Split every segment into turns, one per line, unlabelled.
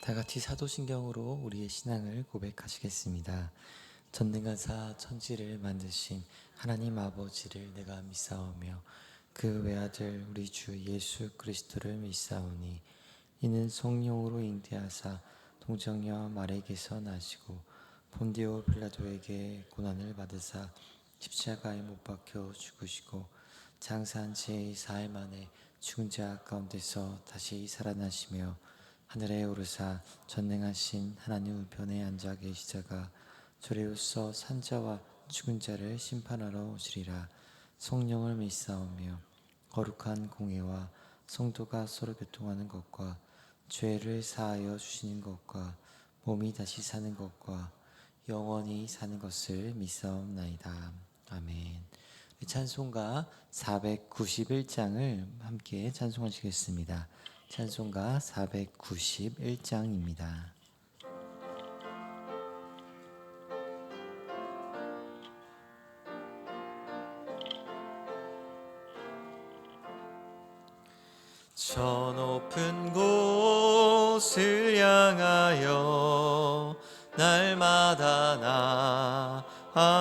다 같이 사도신경으로 우리의 신앙을 고백하시겠습니다. 전능하사 천지를 만드신 하나님 아버지를 내가 믿사오며 그 외아들 우리 주 예수 그리스도를 믿사오니 이는 성령으로 잉태하사 동정녀 마리아에게서 나시고 본디오 빌라도에게 고난을 받으사 십자가에 못 박혀 죽으시고 장사한 지 4일 만에 죽은 자 가운데서 다시 살아나시며 하늘에 오르사 전능하신 하나님 우편에 앉아 계시다가 조리로서 산자와 죽은 자를 심판하러 오시리라. 성령을 믿사오며 거룩한 공회와 성도가 서로 교통하는 것과 죄를 사하여 주시는 것과 몸이 다시 사는 것과 영원히 사는 것을 믿사옵나이다. 아멘. 찬송가 491장을 함께 찬송하시겠습니다. 찬송가 491장입니다. 저 높은 곳을 향하여 날마다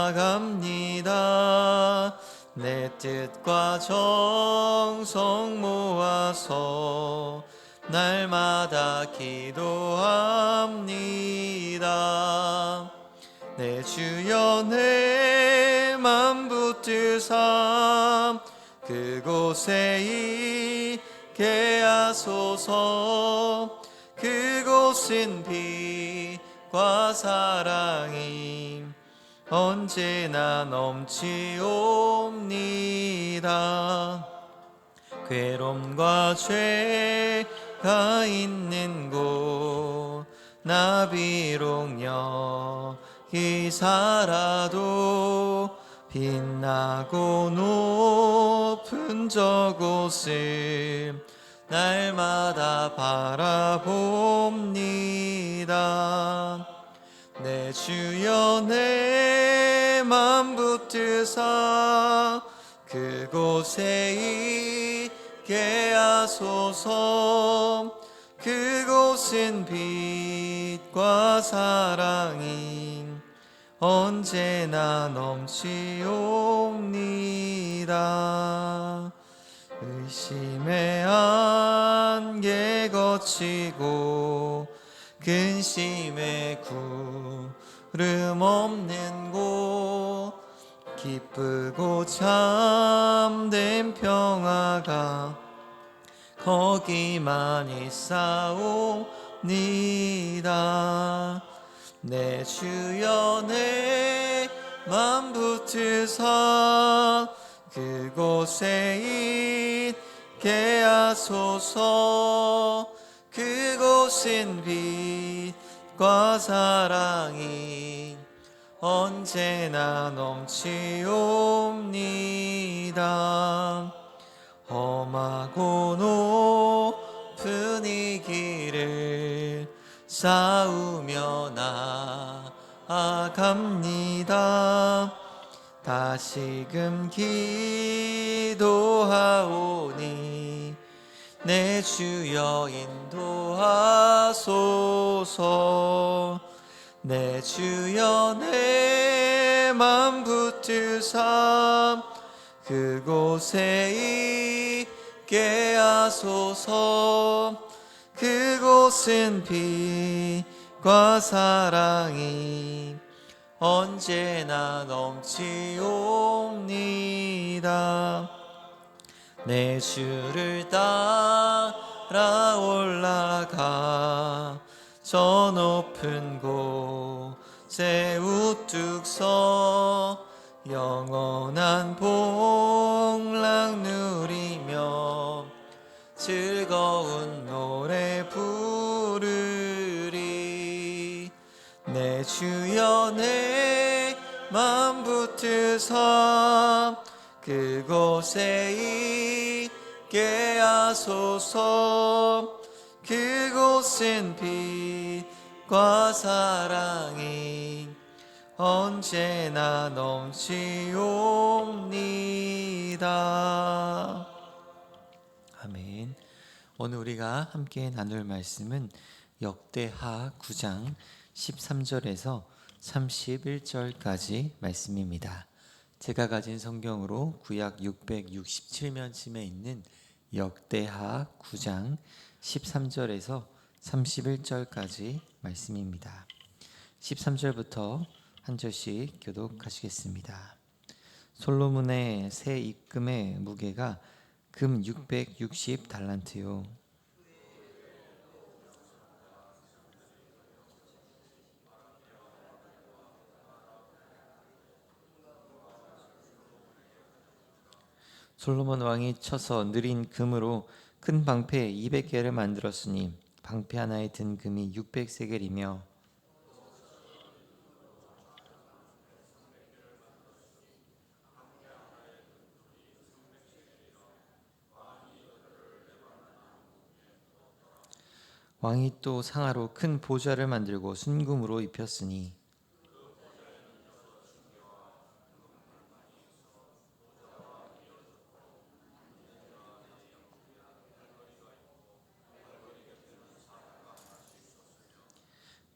나아갑니다. 내 뜻과 정성 모아서 날마다 기도합니다. 내 주여 내 맘 붙드사 그곳에 있게 하소서. 그곳은 빛과 사랑이 언제나 넘치옵니다. 괴로움과 죄가 있는 곳 나 비록 여기 살아도 빛나고 높은 저곳을 날마다 바라봅니다. 내 주여 내 맘 붙드사 그곳에 있게 하소서. 그곳은 빛과 사랑이 언제나 넘치옵니다. 의심의 안개 거치고 근심의 구름 없는 곳 기쁘고 참된 평화가 거기만 있사옵니다. 내 주여 내 맘 붙드사 그곳에 있게 하소서. 그곳은 빛과 사랑이 언제나 넘치옵니다. 험하고 높은 이 길을 싸우며 나아갑니다. 다시금 기도하오니 내 주여 인도하소서. 내 주여 내 맘 붙드사 그곳에 있게 하소서. 그곳은 빛과 사랑이 언제나 넘치옵니다. 내 주를 따라 올라가 저 높은 곳에 우뚝 서 영원한 복락 누리며 즐거운 노래 부르리. 내 주여 내 맘 붙드사 그곳에 있게 하소서. 그곳은 빛과 사랑이 언제나 넘치옵니다. 아멘. 오늘 우리가 함께 나눌 말씀은 역대하 9장 13절에서 31절까지 말씀입니다. 제가 가진 성경으로 구약 667면쯤에 있는 역대하 9장 13절에서 31절까지 말씀입니다. 13절부터 한 절씩 교독하시겠습니다. 솔로몬의 새 입금의 무게가 금 660달란트요. 솔로몬 왕이 쳐서 느린 금으로 큰 방패 200개를 만들었으니 방패 하나에 든 금이 600세겔이며 왕이 또 상하로 큰 보좌를 만들고 순금으로 입혔으니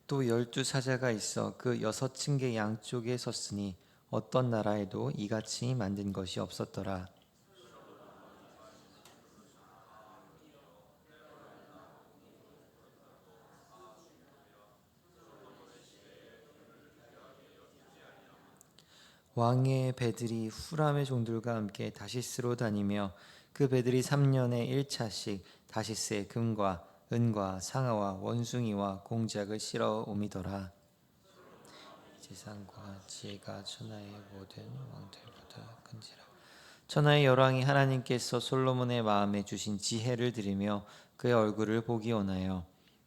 또 12사자가 있어 그 6층계 양쪽에 섰으니 어떤 나라에도 이같이 만든 것이 없었더라. 왕의 배들이 후람의 종들과 함께 다시스로 다니며 그 배들이 3년에 1차씩 다시스의 금과 은과 상아와 원숭이와 공작을 실어 옮이더라. 재산과 지혜가 천하의 모든 왕들보다 큰지라. 천하의 열왕이 하나님께서 솔로몬의 마음에 주신 지혜를 들으며 그의 얼굴을 보기 원하여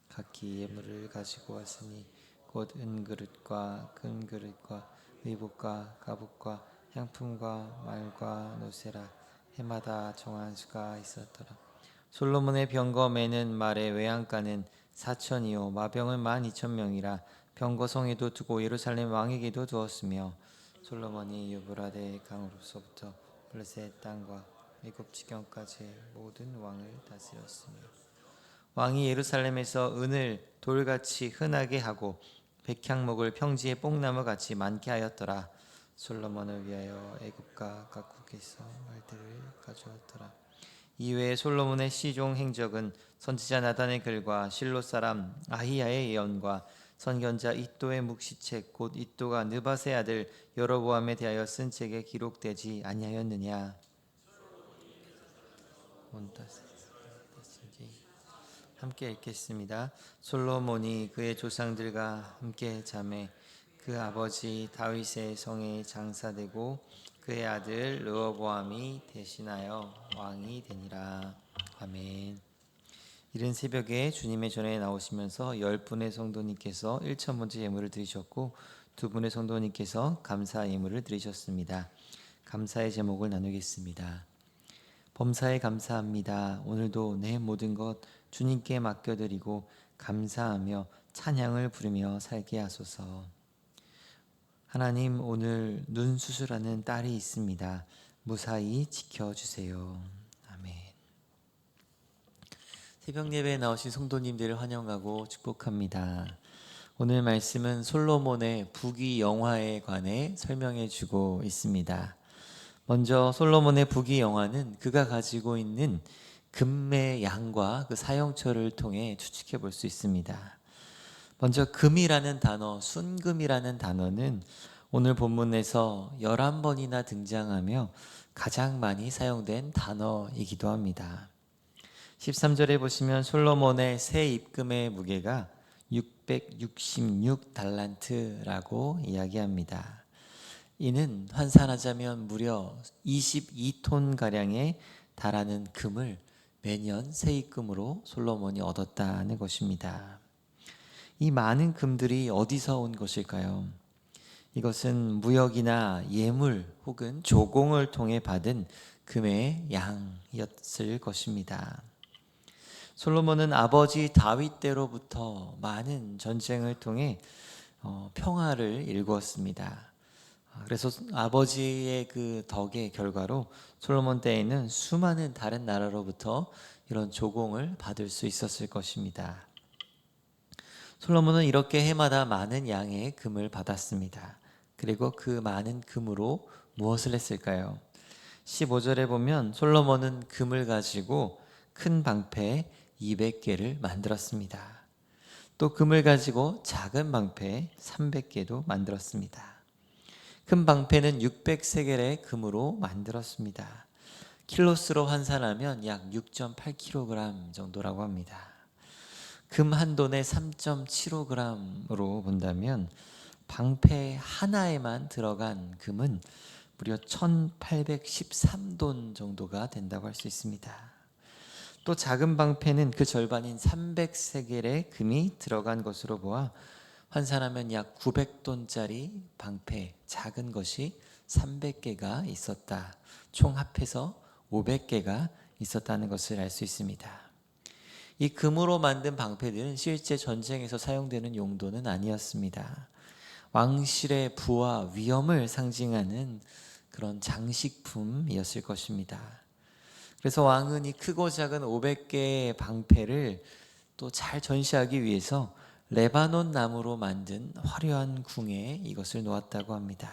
각기 예물을 가지고 왔으니 곧 은그릇과 금그릇과 의복과 가복과 향품과 말과 노세라 해마다 정한 수가 있었더라. 솔로몬의 병거매는 말의 외양간은 4천이요 마병은 12,000명이라 병거성에도 두고 예루살렘 왕에게도 두었으며 솔로몬이 유브라데 강으로서부터 블레셋 땅과 애굽 지경까지 모든 왕을 다스렸으며 왕이 예루살렘에서 은을 돌같이 흔하게 하고 백향목을 평지에 뽕나무같이 많게 하였더라. 솔로몬을 위하여 애굽과 각국에서 말들을 가져왔더라. 이외에 솔로몬의 시종 행적은 선지자 나단의 글과 실로 사람 아히야의 예언과 선견자 이도의 묵시책 곧 이도가 느밧의 아들 여로보암에 대하여 쓴 책에 기록되지 아니하였느냐. 함께 읽겠습니다. 솔로몬이 그의 조상들과 함께 잠에 그 아버지 다윗의 성에 장사되고 그의 아들 르호보암이 대신하여 왕이 되니라. 아멘. 이른 새벽에 주님의 전에 나오시면서 10분의 성도님께서 1,000번째 예물을 드리셨고 2분의 성도님께서 감사 예물을 드리셨습니다. 감사의 제목을 나누겠습니다. 범사에 감사합니다. 오늘도 내 모든 것 주님께 맡겨드리고 감사하며 찬양을 부르며 살게 하소서. 하나님, 오늘 눈 수술하는 딸이 있습니다. 무사히 지켜주세요. 아멘. 새벽 예배에 나오신 성도님들을 환영하고 축복합니다. 오늘 말씀은 솔로몬의 부귀영화에 관해 설명해 주고 있습니다. 먼저 솔로몬의 부귀영화는 그가 가지고 있는 금의 양과 그 사용처를 통해 추측해 볼 수 있습니다. 먼저 금이라는 단어, 순금이라는 단어는 오늘 본문에서 11번이나 등장하며 가장 많이 사용된 단어이기도 합니다. 13절에 보시면 솔로몬의 새 입금의 무게가 666달란트라고 이야기합니다. 이는 환산하자면 무려 22톤가량에 달하는 금을 매년 세입금으로 솔로몬이 얻었다는 것입니다. 이 많은 금들이 어디서 온 것일까요? 이것은 무역이나 예물 혹은 조공을 통해 받은 금의 양이었을 것입니다. 솔로몬은 아버지 다윗 때로부터 많은 전쟁을 통해 평화를 일구었습니다. 그래서 아버지의 그 덕의 결과로 솔로몬 때에는 수많은 다른 나라로부터 이런 조공을 받을 수 있었을 것입니다. 솔로몬은 이렇게 해마다 많은 양의 금을 받았습니다. 그리고 그 많은 금으로 무엇을 했을까요? 15절에 보면 솔로몬은 금을 가지고 큰 방패 200개를 만들었습니다. 또 금을 가지고 작은 방패 300개도 만들었습니다. 큰 방패는 600세겔의 금으로 만들었습니다. 킬로수로 환산하면 약 6.8kg 정도라고 합니다. 금 한 돈에 3.75g으로 본다면 방패 하나에만 들어간 금은 무려 1813돈 정도가 된다고 할 수 있습니다. 또 작은 방패는 그 절반인 300세겔의 금이 들어간 것으로 보아 환산하면 약 900돈짜리 방패 작은 것이 300개가 있었다. 총 합해서 500개가 있었다는 것을 알 수 있습니다. 이 금으로 만든 방패들은 실제 전쟁에서 사용되는 용도는 아니었습니다. 왕실의 부와 위엄을 상징하는 그런 장식품이었을 것입니다. 그래서 왕은 이 크고 작은 500개의 방패를 또 잘 전시하기 위해서 레바논 나무로 만든 화려한 궁에 이것을 놓았다고 합니다.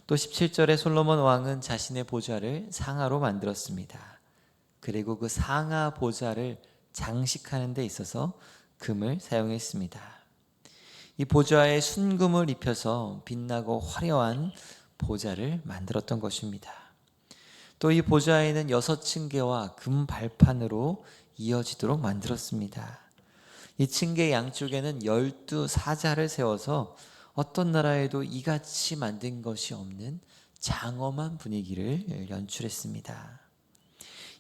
또 17절에 솔로몬 왕은 자신의 보좌를 상아로 만들었습니다. 그리고 그 상아 보좌를 장식하는 데 있어서 금을 사용했습니다. 이 보좌에 순금을 입혀서 빛나고 화려한 보좌를 만들었던 것입니다. 또 이 보좌에는 6층계와 금 발판으로 이어지도록 만들었습니다. 이 층계 양쪽에는 12사자를 세워서 어떤 나라에도 이같이 만든 것이 없는 장엄한 분위기를 연출했습니다.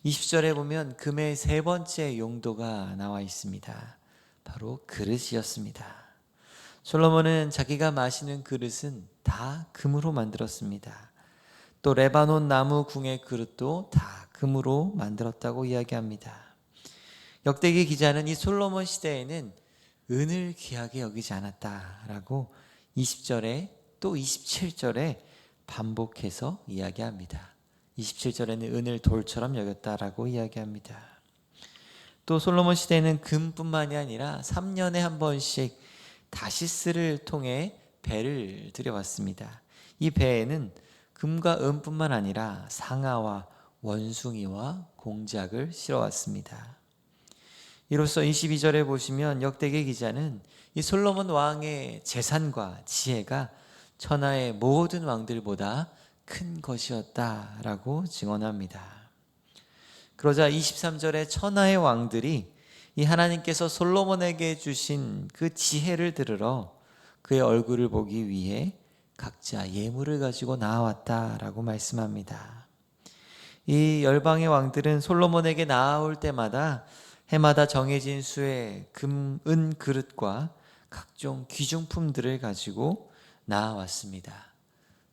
20절에 보면 금의 세 번째 용도가 나와 있습니다. 바로 그릇이었습니다. 솔로몬은 자기가 마시는 그릇은 다 금으로 만들었습니다. 또 레바논 나무 궁의 그릇도 다 금으로 만들었다고 이야기합니다. 역대기 기자는 이 솔로몬 시대에는 은을 귀하게 여기지 않았다라고 20절에 또 27절에 반복해서 이야기합니다. 27절에는 은을 돌처럼 여겼다라고 이야기합니다. 또 솔로몬 시대에는 금뿐만이 아니라 3년에 한 번씩 다시스를 통해 배를 들여왔습니다. 이 배에는 금과 은뿐만 아니라 상아와 원숭이와 공작을 실어왔습니다. 이로써 22절에 보시면 역대기 기자는 이 솔로몬 왕의 재산과 지혜가 천하의 모든 왕들보다 큰 것이었다라고 증언합니다. 그러자 23절에 천하의 왕들이 이 하나님께서 솔로몬에게 주신 그 지혜를 들으러 그의 얼굴을 보기 위해 각자 예물을 가지고 나아왔다라고 말씀합니다. 이 열방의 왕들은 솔로몬에게 나아올 때마다 해마다 정해진 수의 금, 은 그릇과 각종 귀중품들을 가지고 나아왔습니다.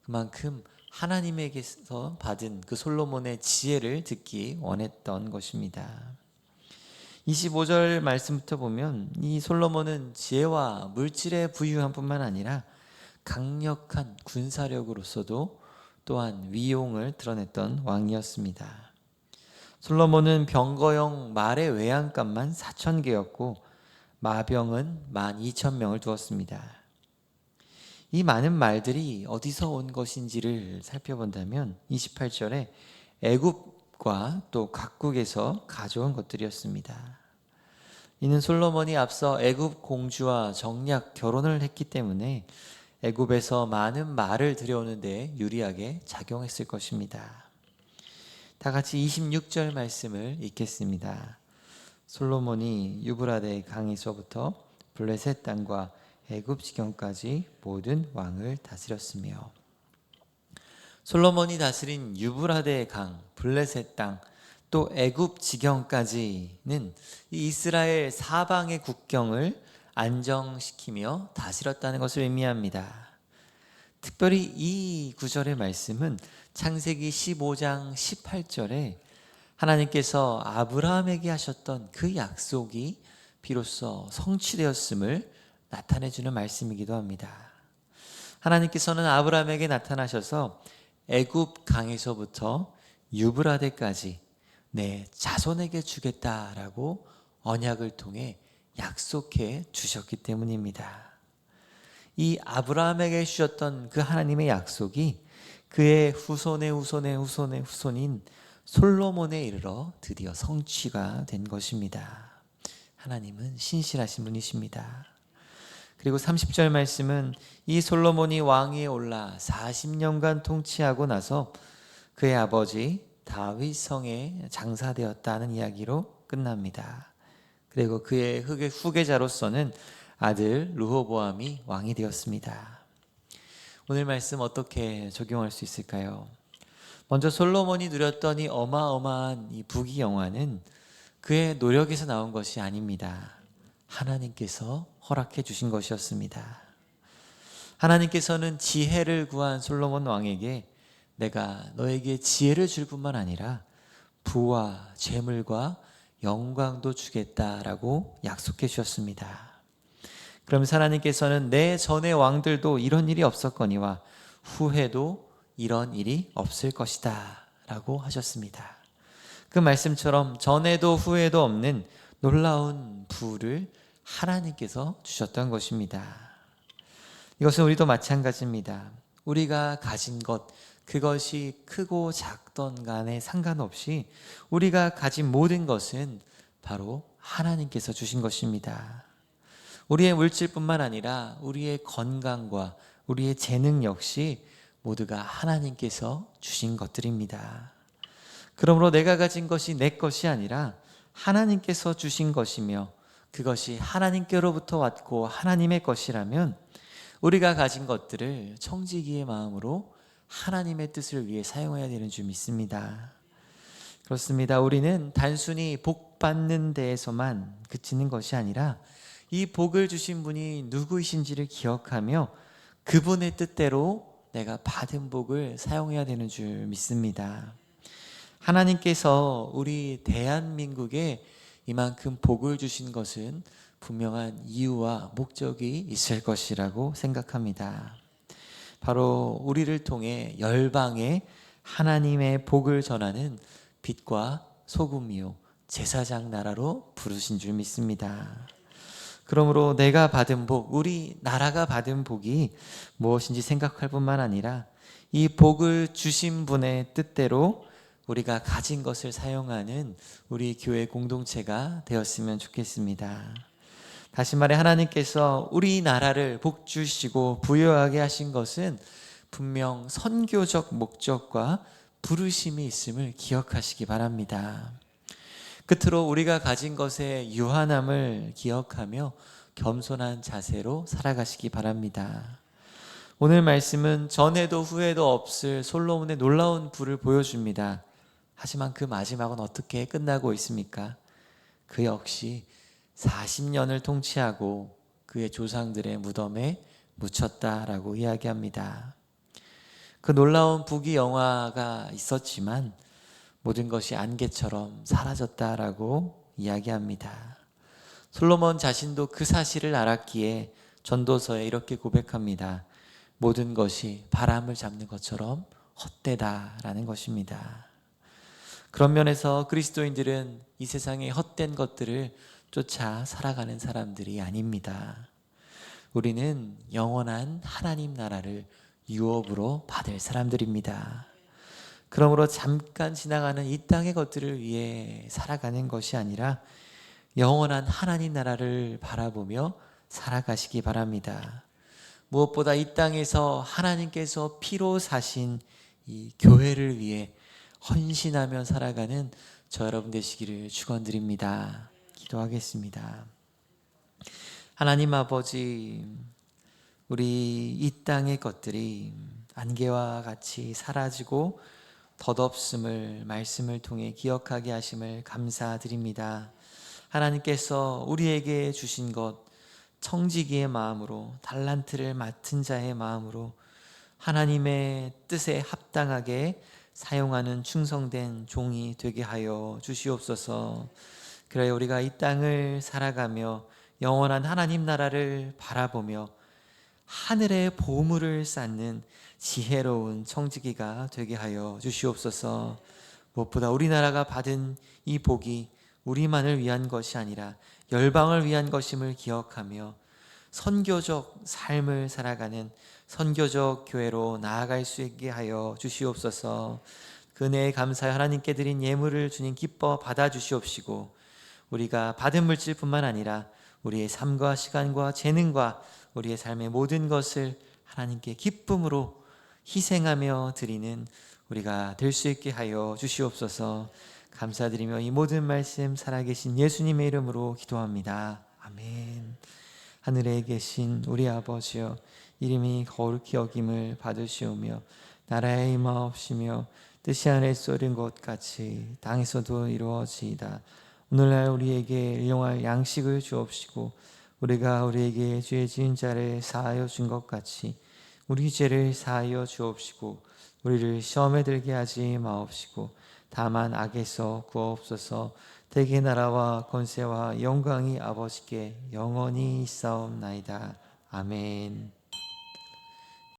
그만큼 하나님에게서 받은 그 솔로몬의 지혜를 듣기 원했던 것입니다. 25절 말씀부터 보면 이 솔로몬은 지혜와 물질에 부유한 뿐만 아니라 강력한 군사력으로서도 또한 위용을 드러냈던 왕이었습니다. 솔로몬은 병거용 말의 외양간만 4,000개였고 마병은 12,000명을 두었습니다. 이 많은 말들이 어디서 온 것인지를 살펴본다면 28절에 애굽과 또 각국에서 가져온 것들이었습니다. 이는 솔로몬이 앞서 애굽 공주와 정략 결혼을 했기 때문에 애굽에서 많은 말을 들여오는 데 유리하게 작용했을 것입니다. 다 같이 26절 말씀을 읽겠습니다. 솔로몬이 유브라데 강에서부터 블레셋 땅과 애굽 지경까지 모든 왕을 다스렸으며. 솔로몬이 다스린 유브라데 강, 블레셋 땅, 또 애굽 지경까지는 이 이스라엘 사방의 국경을 안정시키며 다스렸다는 것을 의미합니다. 특별히 이 구절의 말씀은 창세기 15장 18절에 하나님께서 아브라함에게 하셨던 그 약속이 비로소 성취되었음을 나타내주는 말씀이기도 합니다. 하나님께서는 아브라함에게 나타나셔서 애굽 강에서부터 유브라데까지 내 자손에게 주겠다라고 언약을 통해 약속해 주셨기 때문입니다. 이 아브라함에게 주셨던 그 하나님의 약속이 그의 후손의 후손의 후손의 후손인 솔로몬에 이르러 드디어 성취가 된 것입니다. 하나님은 신실하신 분이십니다. 그리고 30절 말씀은 이 솔로몬이 왕위에 올라 40년간 통치하고 나서 그의 아버지 다윗 성에 장사되었다는 이야기로 끝납니다. 그리고 그의 후계자로서는 아들 르호보암이 왕이 되었습니다. 오늘 말씀 어떻게 적용할 수 있을까요? 먼저 솔로몬이 누렸던 이 어마어마한 이 부귀영화는 그의 노력에서 나온 것이 아닙니다. 하나님께서 허락해 주신 것이었습니다. 하나님께서는 지혜를 구한 솔로몬 왕에게 내가 너에게 지혜를 줄 뿐만 아니라 부와 재물과 영광도 주겠다라고 약속해 주셨습니다. 그러면서 하나님께서는 내 전의 왕들도 이런 일이 없었거니와 후에도 이런 일이 없을 것이다 라고 하셨습니다. 그 말씀처럼 전에도 후에도 없는 놀라운 부를 하나님께서 주셨던 것입니다. 이것은 우리도 마찬가지입니다. 우리가 가진 것, 그것이 크고 작던 간에 상관없이 우리가 가진 모든 것은 바로 하나님께서 주신 것입니다. 우리의 물질뿐만 아니라 우리의 건강과 우리의 재능 역시 모두가 하나님께서 주신 것들입니다. 그러므로 내가 가진 것이 내 것이 아니라 하나님께서 주신 것이며 그것이 하나님께로부터 왔고 하나님의 것이라면 우리가 가진 것들을 청지기의 마음으로 하나님의 뜻을 위해 사용해야 되는 줄 믿습니다. 그렇습니다. 우리는 단순히 복 받는 데에서만 그치는 것이 아니라 이 복을 주신 분이 누구이신지를 기억하며 그분의 뜻대로 내가 받은 복을 사용해야 되는 줄 믿습니다. 하나님께서 우리 대한민국에 이만큼 복을 주신 것은 분명한 이유와 목적이 있을 것이라고 생각합니다. 바로 우리를 통해 열방에 하나님의 복을 전하는 빛과 소금이요 제사장 나라로 부르신 줄 믿습니다. 그러므로 내가 받은 복, 우리 나라가 받은 복이 무엇인지 생각할 뿐만 아니라 이 복을 주신 분의 뜻대로 우리가 가진 것을 사용하는 우리 교회 공동체가 되었으면 좋겠습니다. 다시 말해 하나님께서 우리나라를 복 주시고 부유하게 하신 것은 분명 선교적 목적과 부르심이 있음을 기억하시기 바랍니다. 끝으로 우리가 가진 것의 유한함을 기억하며 겸손한 자세로 살아가시기 바랍니다. 오늘 말씀은 전에도 후에도 없을 솔로몬의 놀라운 부를 보여줍니다. 하지만 그 마지막은 어떻게 끝나고 있습니까? 그 역시 40년을 통치하고 그의 조상들의 무덤에 묻혔다라고 이야기합니다. 그 놀라운 부귀영화가 있었지만 모든 것이 안개처럼 사라졌다라고 이야기합니다. 솔로몬 자신도 그 사실을 알았기에 전도서에 이렇게 고백합니다. 모든 것이 바람을 잡는 것처럼 헛되다라는 것입니다. 그런 면에서 그리스도인들은 이 세상의 헛된 것들을 쫓아 살아가는 사람들이 아닙니다. 우리는 영원한 하나님 나라를 유업으로 받을 사람들입니다. 그러므로 잠깐 지나가는 이 땅의 것들을 위해 살아가는 것이 아니라 영원한 하나님 나라를 바라보며 살아가시기 바랍니다. 무엇보다 이 땅에서 하나님께서 피로 사신 이 교회를 위해 헌신하며 살아가는 저 여러분 되시기를 축원드립니다. 기도하겠습니다. 하나님 아버지, 우리 이 땅의 것들이 안개와 같이 사라지고 덧없음을 말씀을 통해 기억하게 하심을 감사드립니다. 하나님께서 우리에게 주신 것, 청지기의 마음으로, 달란트를 맡은 자의 마음으로 하나님의 뜻에 합당하게 사용하는 충성된 종이 되게 하여 주시옵소서. 그래 우리가 이 땅을 살아가며 영원한 하나님 나라를 바라보며 하늘의 보물을 쌓는 지혜로운 청지기가 되게 하여 주시옵소서. 무엇보다 우리나라가 받은 이 복이 우리만을 위한 것이 아니라 열방을 위한 것임을 기억하며 선교적 삶을 살아가는 선교적 교회로 나아갈 수 있게 하여 주시옵소서. 그 은혜에 감사하여 하나님께 드린 예물을 주님 기뻐 받아 주시옵시고, 우리가 받은 물질뿐만 아니라 우리의 삶과 시간과 재능과 우리의 삶의 모든 것을 하나님께 기쁨으로 희생하며 드리는 우리가 될 수 있게 하여 주시옵소서. 감사드리며 이 모든 말씀 살아계신 예수님의 이름으로 기도합니다. 아멘. 하늘에 계신 우리 아버지여, 이름이 거룩히 여김을 받으시오며 나라의 임하옵시며 뜻이 하늘에서 이룬 것 같이 땅에서도 이루어지이다. 오늘날 우리에게 일용할 양식을 주옵시고, 우리가 우리에게 죄 지은 자를 사하여 준 것 같이 우리 죄를 사하여 주옵시고, 우리를 시험에 들게 하지 마옵시고 다만 악에서 구하옵소서. 대개 나라와 권세와 영광이 아버지께 영원히 있사옵나이다. 아멘.